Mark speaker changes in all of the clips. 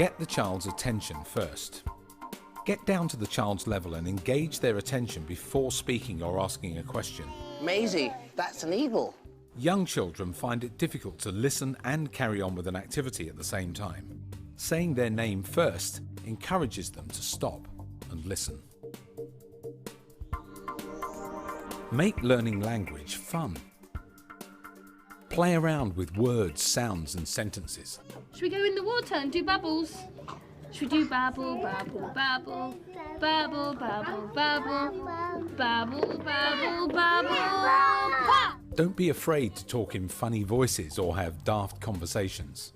Speaker 1: Get the child's attention first. Get down to the child's level and engage their attention before speaking or asking a question.
Speaker 2: Maisie, that's an eagle.
Speaker 1: Young children find it difficult to listen and carry on with an activity at the same time. Saying their name first encourages them to stop and listen. Make learning language fun. Play around with words, sounds and sentences.
Speaker 3: Should we go in the water and do bubbles? Should we do babble, babble, babble, babble, babble, babble, babble, babble, babble, pop!
Speaker 1: Don't be afraid to talk in funny voices or have daft conversations.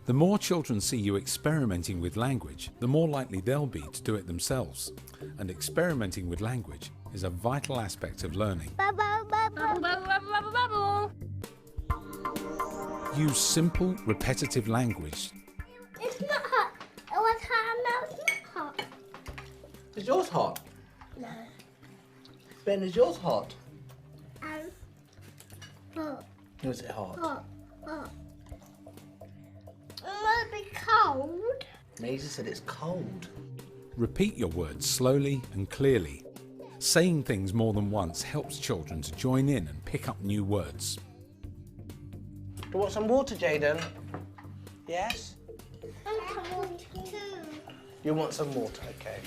Speaker 1: The more children see you experimenting with language, the more likely they'll be to do it themselves. And experimenting with language is a vital aspect of learning.
Speaker 3: Bubble, bubble, bubble, bubble, bubble.
Speaker 1: Use simple, repetitive language.
Speaker 4: It's not hot. It was hot, now it's not hot.
Speaker 2: Is yours hot?
Speaker 4: No.
Speaker 2: Ben, is yours hot?
Speaker 4: Hot.
Speaker 2: Is it hot?
Speaker 4: Hot. Hot. It must be cold.
Speaker 2: Maisie said it's cold.
Speaker 1: Repeat your words slowly and clearly. Saying things more than once helps children to join in and pick up new words.
Speaker 2: Do you want some water, Jaden? Yes?
Speaker 4: I want too.
Speaker 2: You want some water, okay.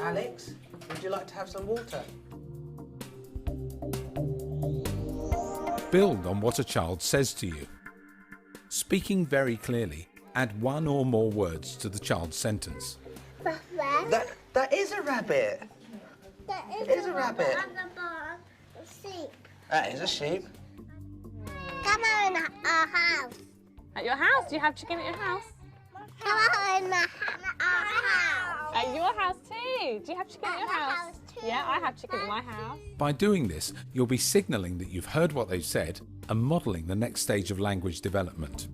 Speaker 2: Alex, would you like to have some water?
Speaker 1: Build on what a child says to you. Speaking very clearly, add one or more words to the child's sentence.
Speaker 2: That is a rabbit.
Speaker 4: That
Speaker 2: is a rabbit.
Speaker 4: At the bottom, a sheep.
Speaker 2: That is a sheep.
Speaker 4: Come on in our house.
Speaker 3: At your house? Do you have chicken at your house?
Speaker 4: Come on in our house.
Speaker 3: At your house too. Do you have chicken at your
Speaker 4: At my
Speaker 3: house?
Speaker 4: house too.
Speaker 3: Yeah, I have chicken at my house.
Speaker 1: By doing this, you'll be signalling that you've heard what they've said and modelling the next stage of language development.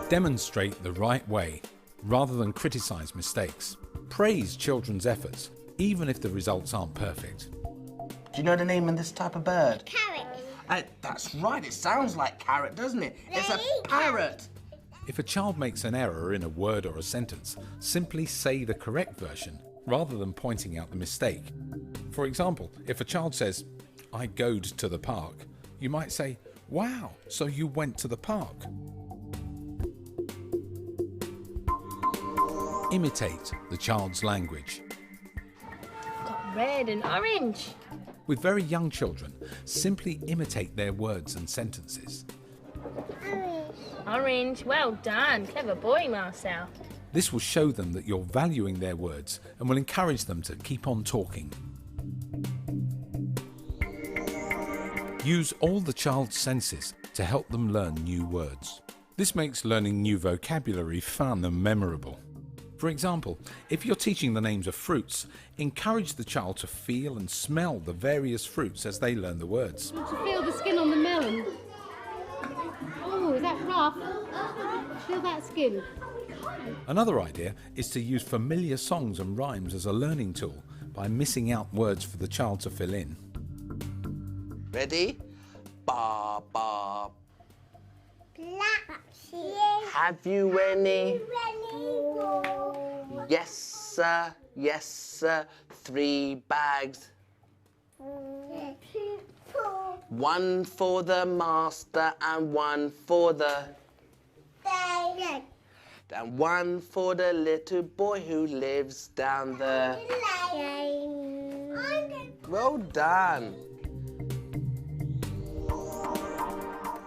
Speaker 1: Demonstrate the right way, rather than criticise mistakes. Praise children's efforts, even if the results aren't perfect.
Speaker 2: Do you know the name of this type of bird?
Speaker 4: Carrot.
Speaker 2: That's right, it sounds like carrot, doesn't it? It's a parrot.
Speaker 1: If a child makes an error in a word or a sentence, simply say the correct version rather than pointing out the mistake. For example, if a child says, "I goed to the park," you might say, "Wow, so you went to the park." Imitate the child's language.
Speaker 3: Got red and orange.
Speaker 1: With very young children, simply imitate their words and sentences.
Speaker 3: Orange. Well done. Clever boy, Marcel.
Speaker 1: This will show them that you're valuing their words and will encourage them to keep on talking. Use all the child's senses to help them learn new words. This makes learning new vocabulary fun and memorable. For example, if you're teaching the names of fruits, encourage the child to feel and smell the various fruits as they learn the words.
Speaker 3: To feel the skin on the melon. Oh, is that rough? Feel that skin.
Speaker 1: Another idea is to use familiar songs and rhymes as a learning tool by missing out words for the child to fill in.
Speaker 2: Ready? Ba, ba.
Speaker 4: Black sheep.
Speaker 2: Have you any? Yes, sir. Yes, sir. 3 bags. One for the master and one for the... And one for the little boy who lives down the... Well done.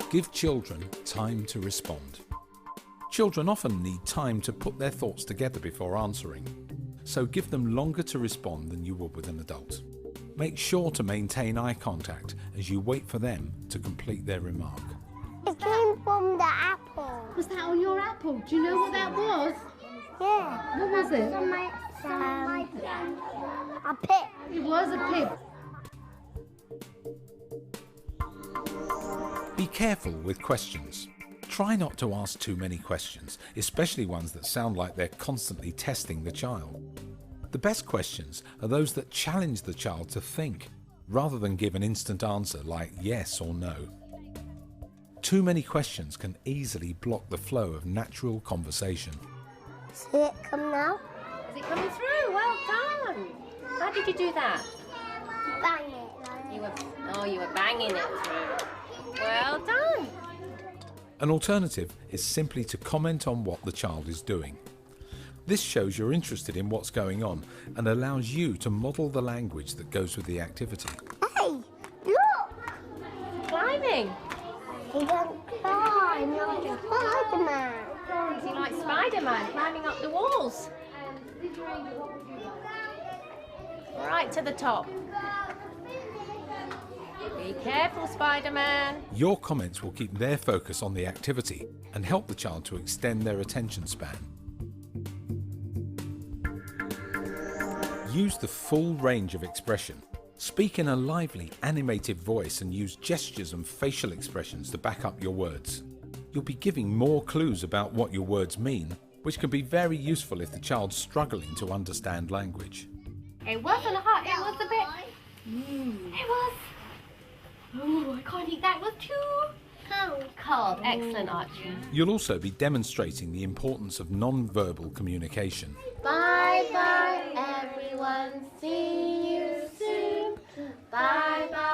Speaker 1: Give children time to respond. Children often need time to put their thoughts together before answering, so give them longer to respond than you would with an adult. Make sure to maintain eye contact as you wait for them to complete their remark.
Speaker 4: It came from the apple.
Speaker 3: Was that on your apple? Do you know what that was?
Speaker 4: Yeah.
Speaker 3: What was it?
Speaker 4: A pig.
Speaker 3: It was a pig.
Speaker 1: Be careful with questions. Try not to ask too many questions, especially ones that sound like they're constantly testing the child. The best questions are those that challenge the child to think, rather than give an instant answer like yes or no. Too many questions can easily block the flow of natural conversation.
Speaker 4: See it come now?
Speaker 5: Is it coming through? Well done. How did you do that?
Speaker 4: Bang it.
Speaker 5: You were banging it through. Well done.
Speaker 1: An alternative is simply to comment on what the child is doing. This shows you're interested in what's going on and allows you to model the language that goes with the activity.
Speaker 4: Hey, look!
Speaker 5: Climbing.
Speaker 4: He don't climb like Spider-Man.
Speaker 5: Is he like Spider-Man climbing up the walls? Right to the top. Be careful, Spider-Man.
Speaker 1: Your comments will keep their focus on the activity and help the child to extend their attention span. Use the full range of expression. Speak in a lively, animated voice and use gestures and facial expressions to back up your words. You'll be giving more clues about what your words mean, which can be very useful if the child's struggling to understand language.
Speaker 5: It wasn't hot, it was a bit... It was... Ooh, I can't eat that. It was too cold. Excellent, Archie.
Speaker 1: You'll also be demonstrating the importance of non-verbal communication.
Speaker 5: Bye-bye, everyone. See you soon. Bye-bye.